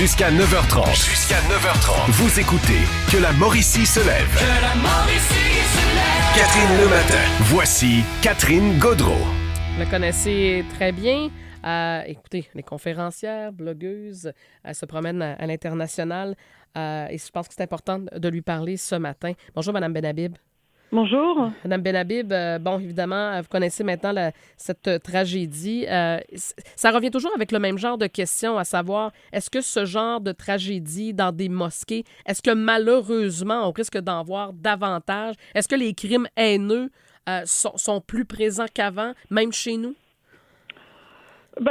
Jusqu'à 9h30. Vous écoutez Que la Mauricie se lève. Catherine Lematin. Voici Catherine Gaudreault. Vous la connaissez très bien. Écoutez, les conférencières, blogueuses, elle se promène à l'international et je pense que c'est important de lui parler ce matin. Bonjour, Mme Benhabib. Bonjour. Madame Benhabib, bon, évidemment, vous connaissez maintenant cette tragédie. Ça revient toujours avec le même genre de questions, à savoir, est-ce que ce genre de tragédie dans des mosquées, est-ce que malheureusement, on risque d'en voir davantage? Est-ce que les crimes haineux sont plus présents qu'avant, même chez nous?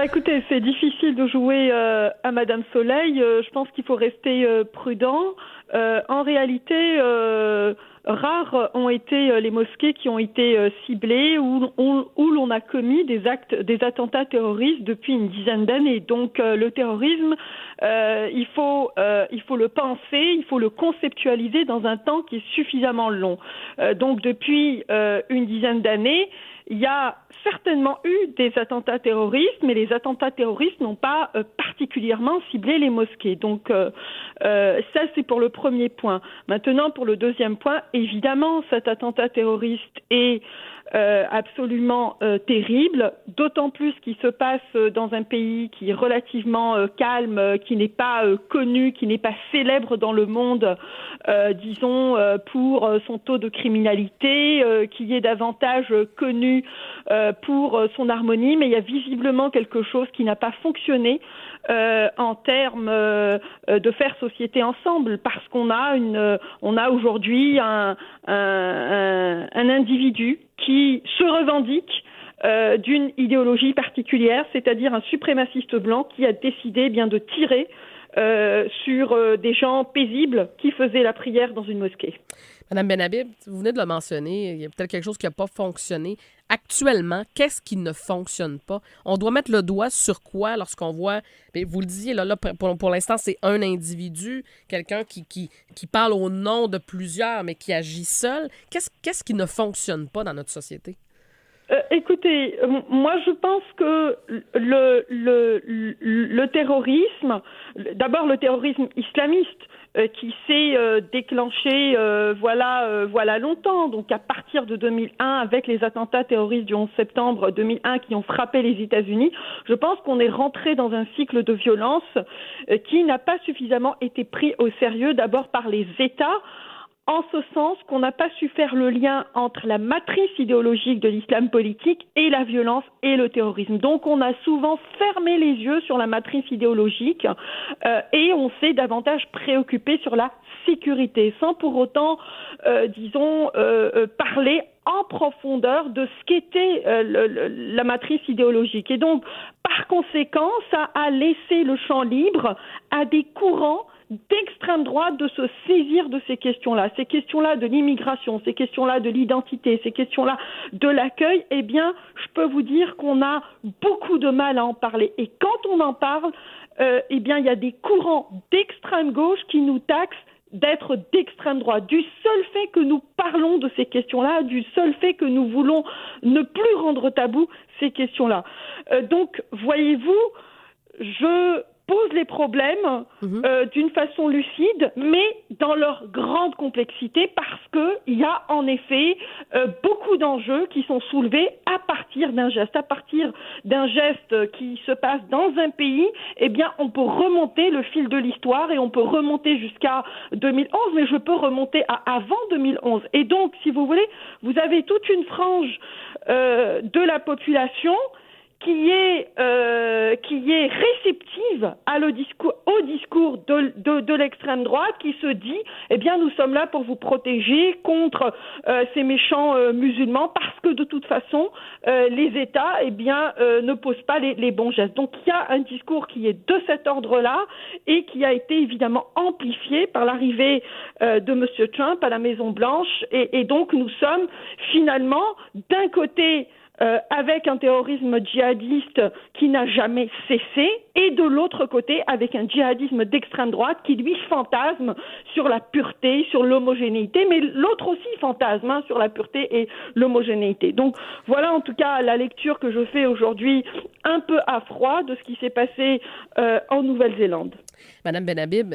Écoutez, c'est difficile de jouer à Madame Soleil. Je pense qu'il faut rester prudent. En réalité, rares ont été les mosquées qui ont été ciblées où l'on a commis des attentats terroristes depuis une dizaine d'années. Donc le terrorisme, il faut le penser, il faut le conceptualiser dans un temps qui est suffisamment long. Donc depuis une dizaine d'années, il y a certainement eu des attentats terroristes, mais les attentats terroristes n'ont pas particulièrement ciblé les mosquées. Donc ça, c'est pour le premier point. Maintenant, pour le deuxième point, évidemment, cet attentat terroriste est absolument terrible, d'autant plus qu'il se passe dans un pays qui est relativement calme, qui n'est pas connu, qui n'est pas célèbre dans le monde, disons, pour son taux de criminalité, qui est davantage connu pour son harmonie, mais il y a visiblement quelque chose qui n'a pas fonctionné en termes de faire société ensemble, parce qu'on a aujourd'hui un individu qui se revendique d'une idéologie particulière, c'est-à-dire un suprémaciste blanc qui a décidé de tirer sur des gens paisibles qui faisaient la prière dans une mosquée. Madame Benhabib, vous venez de le mentionner, il y a peut-être quelque chose qui n'a pas fonctionné. Actuellement, qu'est-ce qui ne fonctionne pas? On doit mettre le doigt sur quoi lorsqu'on voit, vous le disiez, là pour l'instant, c'est un individu, quelqu'un qui parle au nom de plusieurs, mais qui agit seul. Qu'est-ce qui ne fonctionne pas dans notre société? Écoutez, moi je pense que le terrorisme, d'abord le terrorisme islamiste, qui s'est déclenché voilà longtemps, donc à partir de 2001 avec les attentats terroristes du 11 septembre 2001 qui ont frappé les États-Unis, je pense qu'on est rentré dans un cycle de violence qui n'a pas suffisamment été pris au sérieux, d'abord par les États, en ce sens qu'on n'a pas su faire le lien entre la matrice idéologique de l'islam politique et la violence et le terrorisme. Donc on a souvent fermé les yeux sur la matrice idéologique et on s'est davantage préoccupé sur la sécurité, sans pour autant, parler en profondeur de ce qu'était la matrice idéologique. Et donc, par conséquent, ça a laissé le champ libre à des courants d'extrême droite de se saisir de ces questions-là de l'immigration, ces questions-là de l'identité, ces questions-là de l'accueil. Eh bien, je peux vous dire qu'on a beaucoup de mal à en parler. Et quand on en parle, il y a des courants d'extrême gauche qui nous taxent d'être d'extrême droite, du seul fait que nous parlons de ces questions-là, du seul fait que nous voulons ne plus rendre tabou ces questions-là. Donc, voyez-vous, je pose les problèmes d'une façon lucide, mais dans leur grande complexité, parce qu'il y a en effet beaucoup d'enjeux qui sont soulevés à partir d'un geste. À partir d'un geste qui se passe dans un pays, on peut remonter le fil de l'histoire et on peut remonter jusqu'à 2011, mais je peux remonter à avant 2011. Et donc, si vous voulez, vous avez toute une frange de la population qui est réceptive au discours de l'extrême droite, qui se dit nous sommes là pour vous protéger contre ces méchants musulmans, parce que de toute façon les États ne posent pas les bons gestes. Donc il y a un discours qui est de cet ordre-là et qui a été évidemment amplifié par l'arrivée de M. Trump à la Maison Blanche et donc nous sommes finalement d'un côté avec un terrorisme djihadiste qui n'a jamais cessé, et de l'autre côté, avec un djihadisme d'extrême droite qui, lui, fantasme sur la pureté, sur l'homogénéité, mais l'autre aussi fantasme sur la pureté et l'homogénéité. Donc voilà en tout cas la lecture que je fais aujourd'hui un peu à froid de ce qui s'est passé en Nouvelle-Zélande. Madame Benhabib,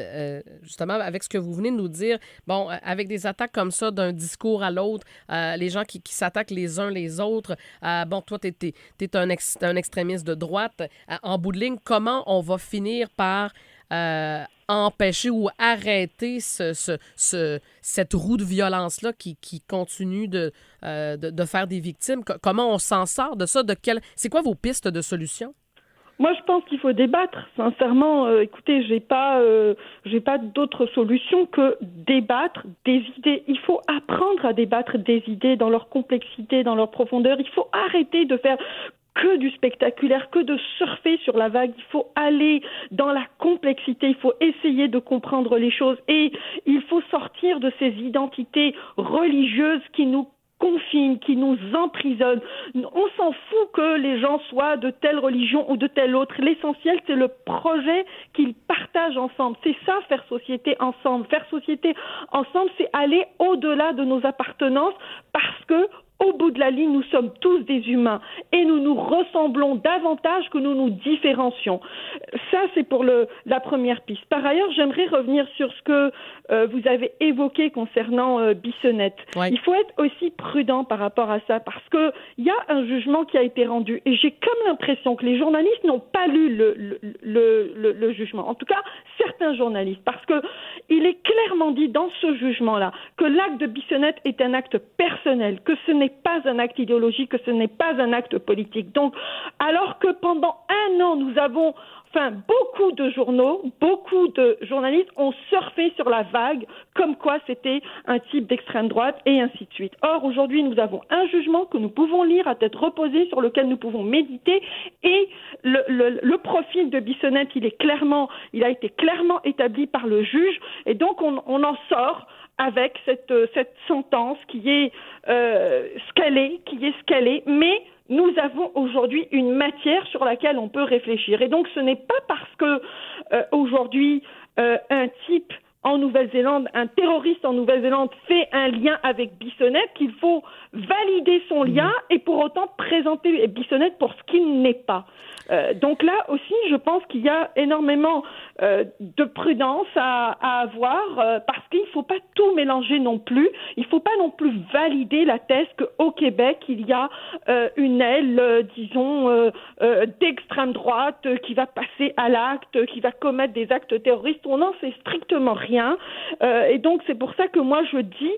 justement, avec ce que vous venez de nous dire, bon, avec des attaques comme ça d'un discours à l'autre, les gens qui s'attaquent les uns les autres, bon, toi, t'es un extrémiste de droite. En bout de ligne, comment on va finir par empêcher ou arrêter cette roue de violence-là qui continue de faire des victimes? Comment on s'en sort de ça? C'est quoi vos pistes de solution? Moi, je pense qu'il faut débattre. Sincèrement, écoutez, j'ai pas d'autre solution que débattre des idées. Il faut apprendre à débattre des idées dans leur complexité, dans leur profondeur. Il faut arrêter de faire que du spectaculaire, que de surfer sur la vague. Il faut aller dans la complexité, il faut essayer de comprendre les choses et il faut sortir de ces identités religieuses qui nous confinent, qui nous emprisonnent. On s'en fout que les gens soient de telle religion ou de telle autre. L'essentiel, c'est le projet qu'ils partagent ensemble. C'est ça, faire société ensemble. Faire société ensemble, c'est aller au-delà de nos appartenances parce que au bout de la ligne, nous sommes tous des humains et nous nous ressemblons davantage que nous nous différencions. Ça, c'est pour la première piste. Par ailleurs, j'aimerais revenir sur ce que vous avez évoqué concernant Bissonnette. Ouais. Il faut être aussi prudent par rapport à ça parce que il y a un jugement qui a été rendu et j'ai comme l'impression que les journalistes n'ont pas lu le jugement. En tout cas, certains journalistes, parce que il est clairement dit dans ce jugement-là que l'acte de Bissonnette est un acte personnel, que ce n'est pas un acte idéologique, que ce n'est pas un acte politique. Donc, alors que pendant un an, nous avons beaucoup de journaux, beaucoup de journalistes ont surfé sur la vague comme quoi c'était un type d'extrême droite et ainsi de suite. Or, aujourd'hui, nous avons un jugement que nous pouvons lire à tête reposée, sur lequel nous pouvons méditer et le profil de Bissonnette, il a été clairement établi par le juge et donc on en sort avec cette sentence qui est ce qu'elle est, mais nous avons aujourd'hui une matière sur laquelle on peut réfléchir. Et donc, ce n'est pas parce que aujourd'hui un type en Nouvelle-Zélande, un terroriste en Nouvelle-Zélande fait un lien avec Bissonnette qu'il faut valider son lien et pour autant présenter Bissonnette pour ce qu'il n'est pas. Donc là aussi, je pense qu'il y a énormément de prudence à avoir parce qu'il ne faut pas tout mélanger non plus. Il ne faut pas non plus valider la thèse qu'au Québec, il y a une aile, d'extrême droite qui va passer à l'acte, qui va commettre des actes terroristes. On n'en sait strictement rien. Et donc, c'est pour ça que moi, je dis,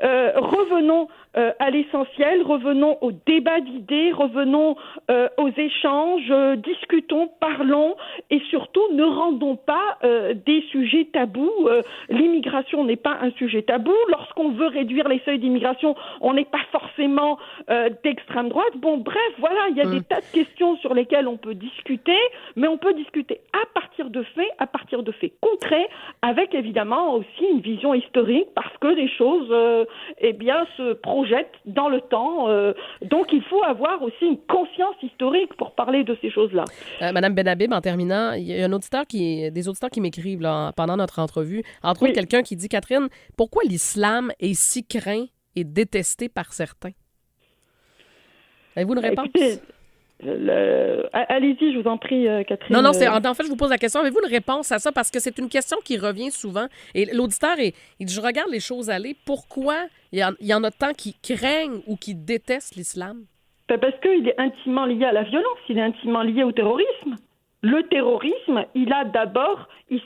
revenons à l'essentiel, revenons au débat d'idées, revenons aux échanges, discutons, parlons et surtout ne rendons pas des sujets tabous. L'immigration n'est pas un sujet tabou. Lorsqu'on veut réduire les seuils d'immigration, on n'est pas forcément d'extrême droite. Bon, bref, voilà, il y a des tas de questions sur lesquelles on peut discuter, mais on peut discuter à partir de faits concrets, avec évidemment aussi une vision historique, parce que les choses, se projettent dans le temps. Donc, il faut avoir aussi une conscience historique pour parler de ces choses-là. Madame Benhabib, en terminant, il y a des auditeurs qui m'écrivent là, pendant notre entrevue. Entre autres, quelqu'un qui dit, Catherine, pourquoi l'islam est si craint et détesté par certains? Avez-vous une réponse? Écoutez, allez-y, je vous en prie, Catherine. Non, en fait, je vous pose la question. Avez-vous une réponse à ça? Parce que c'est une question qui revient souvent. Et l'auditeur, il dit, je regarde les choses aller. Pourquoi il y en a tant qui craignent ou qui détestent l'islam? Parce qu'il est intimement lié à la violence, il est intimement lié au terrorisme. Le terrorisme, il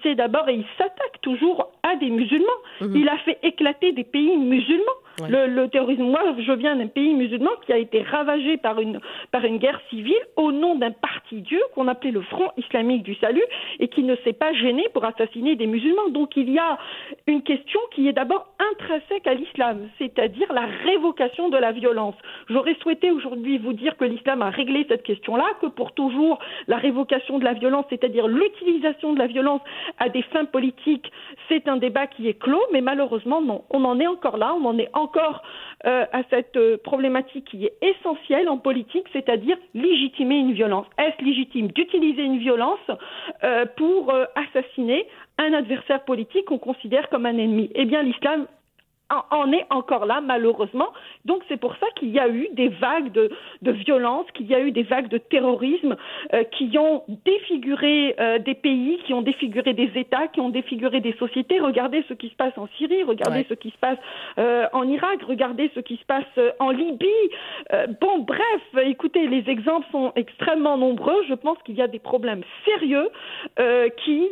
sait d'abord et il s'attaque toujours à des musulmans. Il a fait éclater des pays musulmans. Ouais. Le terrorisme, moi je viens d'un pays musulman qui a été ravagé par une guerre civile au nom d'un parti Dieu qu'on appelait le Front islamique du salut et qui ne s'est pas gêné pour assassiner des musulmans. Donc il y a une question qui est d'abord intrinsèque à l'islam, c'est-à-dire la révocation de la violence. J'aurais souhaité aujourd'hui vous dire que l'islam a réglé cette question-là, que pour toujours la révocation de la violence, c'est-à-dire l'utilisation de la violence à des fins politiques, c'est un débat qui est clos, mais malheureusement non. On en est encore là, on en est encore encore à cette problématique qui est essentielle en politique, c'est-à-dire légitimer une violence. Est-ce légitime d'utiliser une violence pour assassiner un adversaire politique qu'on considère comme un ennemi? Eh bien, l'islam en est encore là, malheureusement. Donc, c'est pour ça qu'il y a eu des vagues de violence, qu'il y a eu des vagues de terrorisme qui ont défiguré des pays, qui ont défiguré des États, qui ont défiguré des sociétés. Regardez ce qui se passe en Syrie, regardez ce qui se passe en Irak, regardez ce qui se passe en Libye. Bref, écoutez, les exemples sont extrêmement nombreux. Je pense qu'il y a des problèmes sérieux qui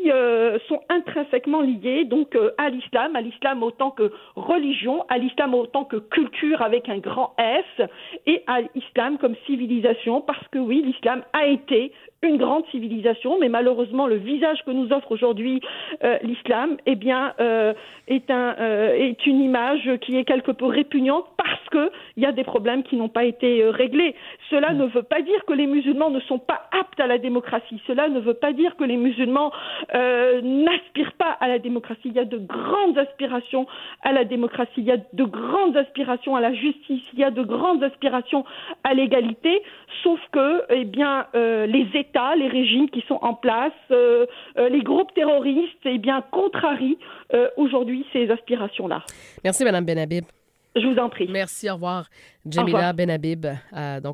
sont intrinsèquement liés donc à l'islam autant que religion, à l'islam autant que culture avec un grand S, et à l'islam comme civilisation, parce que oui, l'islam a été une grande civilisation, mais malheureusement le visage que nous offre aujourd'hui l'islam, eh bien, est une image qui est quelque peu répugnante parce que il y a des problèmes qui n'ont pas été réglés. Cela ne veut pas dire que les musulmans ne sont pas aptes à la démocratie. Cela ne veut pas dire que les musulmans n'aspirent pas à la démocratie. Il y a de grandes aspirations à la démocratie. Il y a de grandes aspirations à la justice. Il y a de grandes aspirations à l'égalité. Sauf que, eh bien, les États, les régimes qui sont en place, les groupes terroristes, eh bien, contrarient aujourd'hui ces aspirations-là. Merci, Mme Benhabib. Je vous en prie. Merci, au revoir. Jamila Benhabib,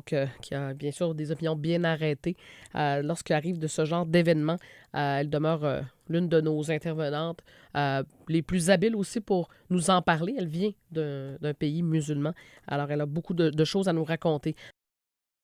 qui a bien sûr des opinions bien arrêtées. Lorsqu'il arrive de ce genre d'événement, elle demeure l'une de nos intervenantes les plus habiles aussi pour nous en parler. Elle vient d'un pays musulman, alors elle a beaucoup de choses à nous raconter.